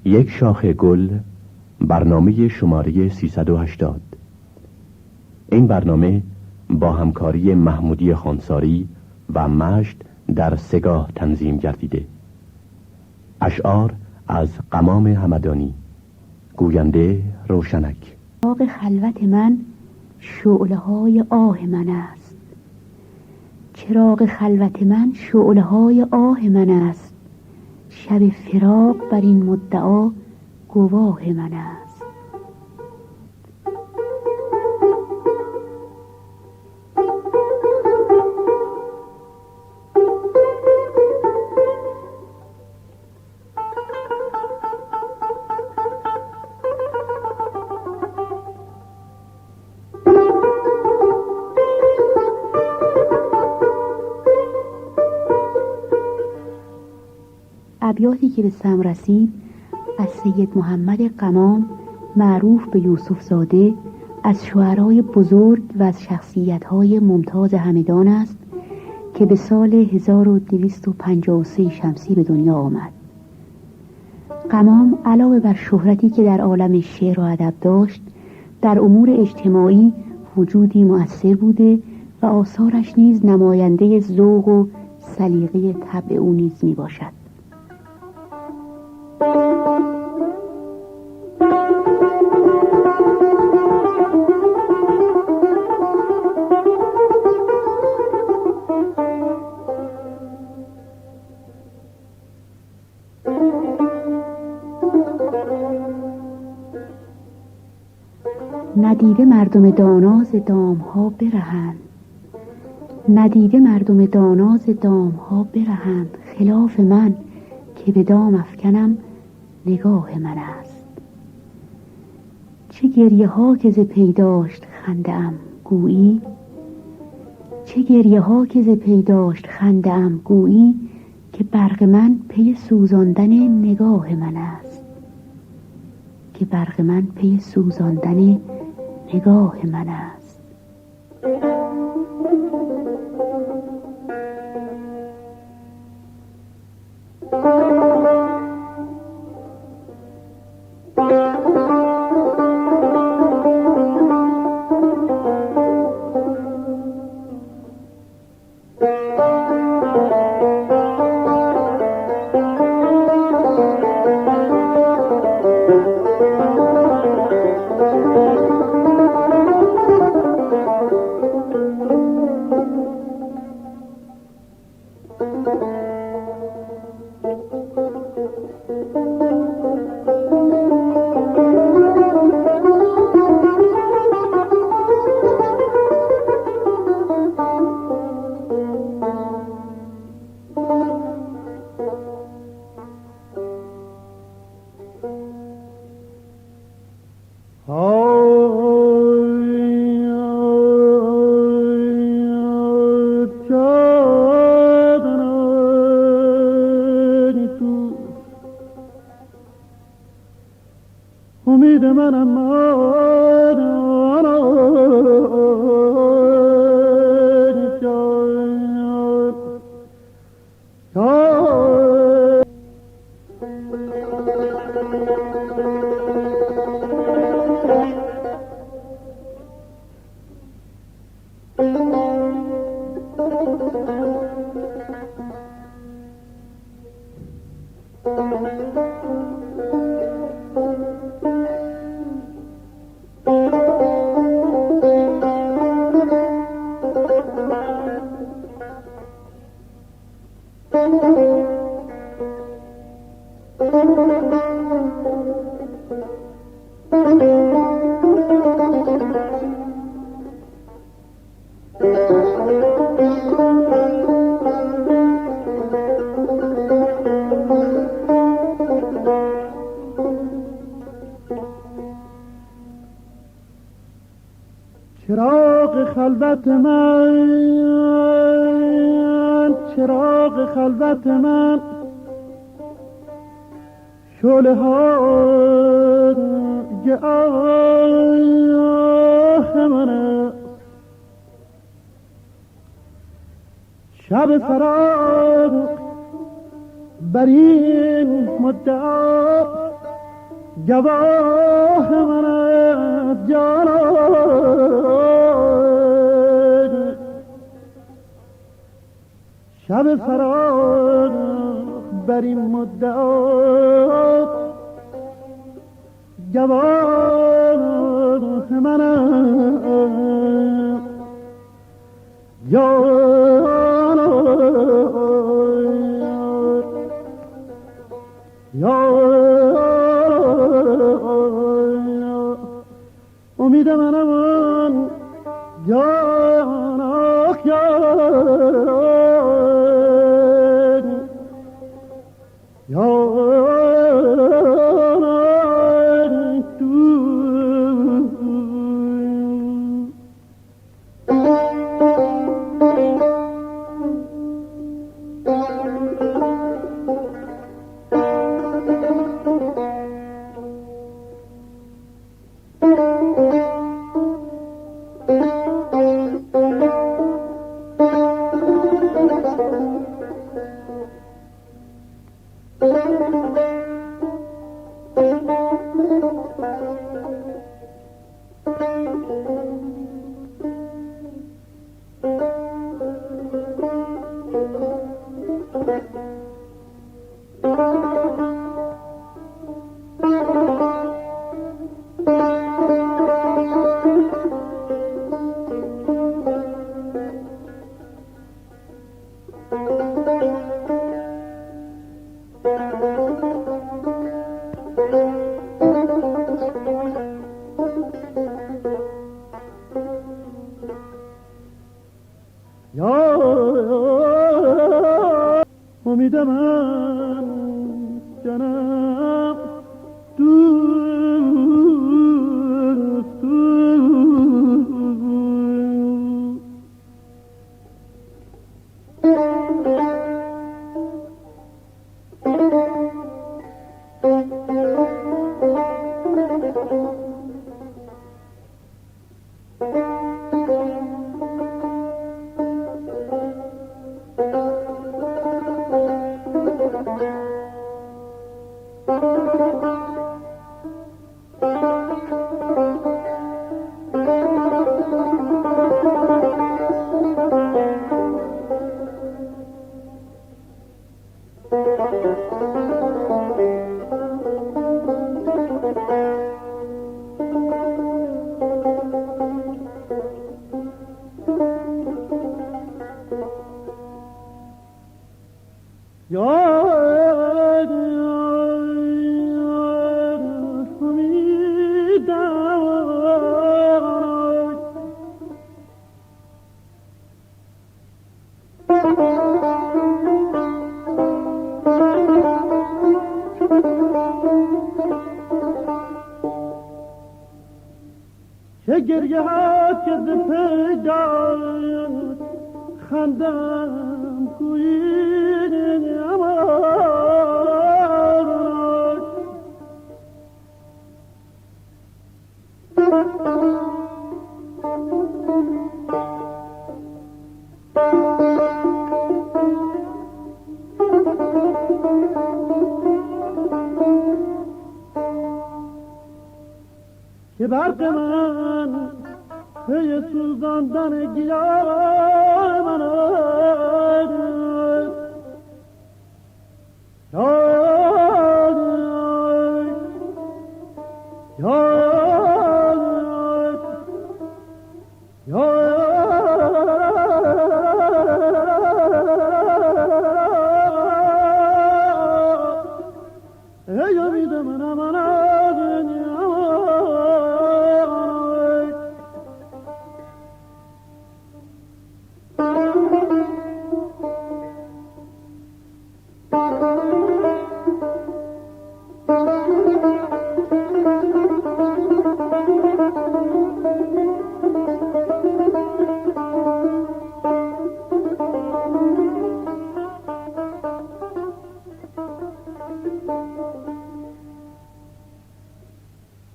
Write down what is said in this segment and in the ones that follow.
یک شاخه گل، برنامه شماره 380. این برنامه با همکاری محمودی خانساری و مجد در سگاه تنظیم گردیده. اشعار از قمام همدانی، گوینده روشنک. چراغ خلوت من شعله های آه من است. چراغ خلوت من شعله های آه من است. شب فراق بر این مدعا گواه من است. ابیاتی که به سم رسید از سید محمد قمام معروف به یوسف زاده، از شعرای بزرگ و از شخصیت‌های ممتاز همدان است که به سال 1253 شمسی به دنیا آمد. قمام علاوه بر شهرتی که در عالم شعر و ادب داشت، در امور اجتماعی وجودی مؤثر بوده و آثارش نیز نماینده ذوق و سلیقه طبع او نیز می باشد. ندیده مردم دانا ز دامها برهند، ندیده مردم دانا ز دامها برهند، خلاف من که به دام افکنم نگاه من است. چه گریه ها که ز پیداشت خنده ام گویی، چه گریه ها که ز پیداشت خنده ام گویی، که برق من پی سوزاندن نگاه من است، که برق من پی سوزاندن نگاه من است. امید منم چراغ خلوت من، چراغ خلوت من شعله های آه من است. شب فراق بر این مدعا گواه منت جانان شب فراق بر این مدعا گواه منت جانان امید منم جان آخ امید من جانم چه گریه ها که ز پیدا خندم کویی امان که برق من پی سوزاندن گیاه من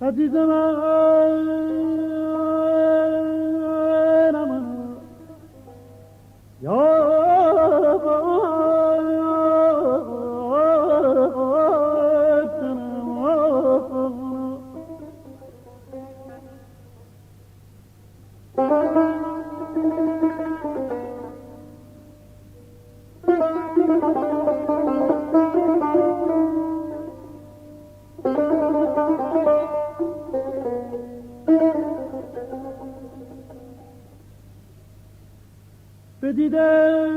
عزیز من یا ندیده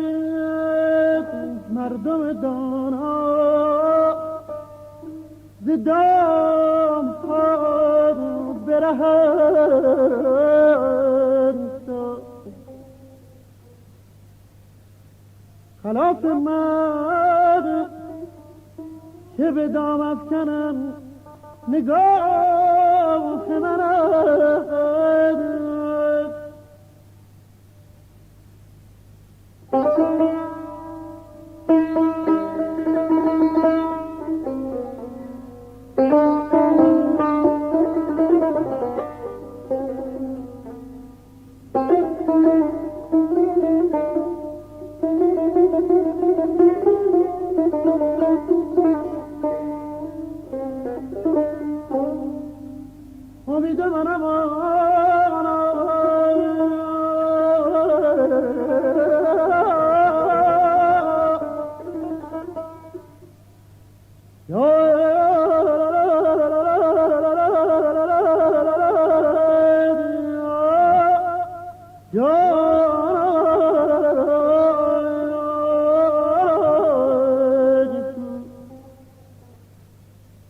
مردم دانا ز دام ها برهند خلاف من که به دام افکنم نگاه من امید منم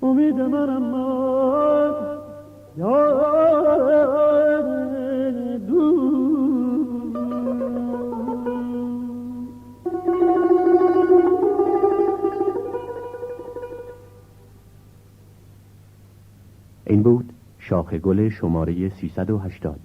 امید منم این بود شاخ گل شماره 380.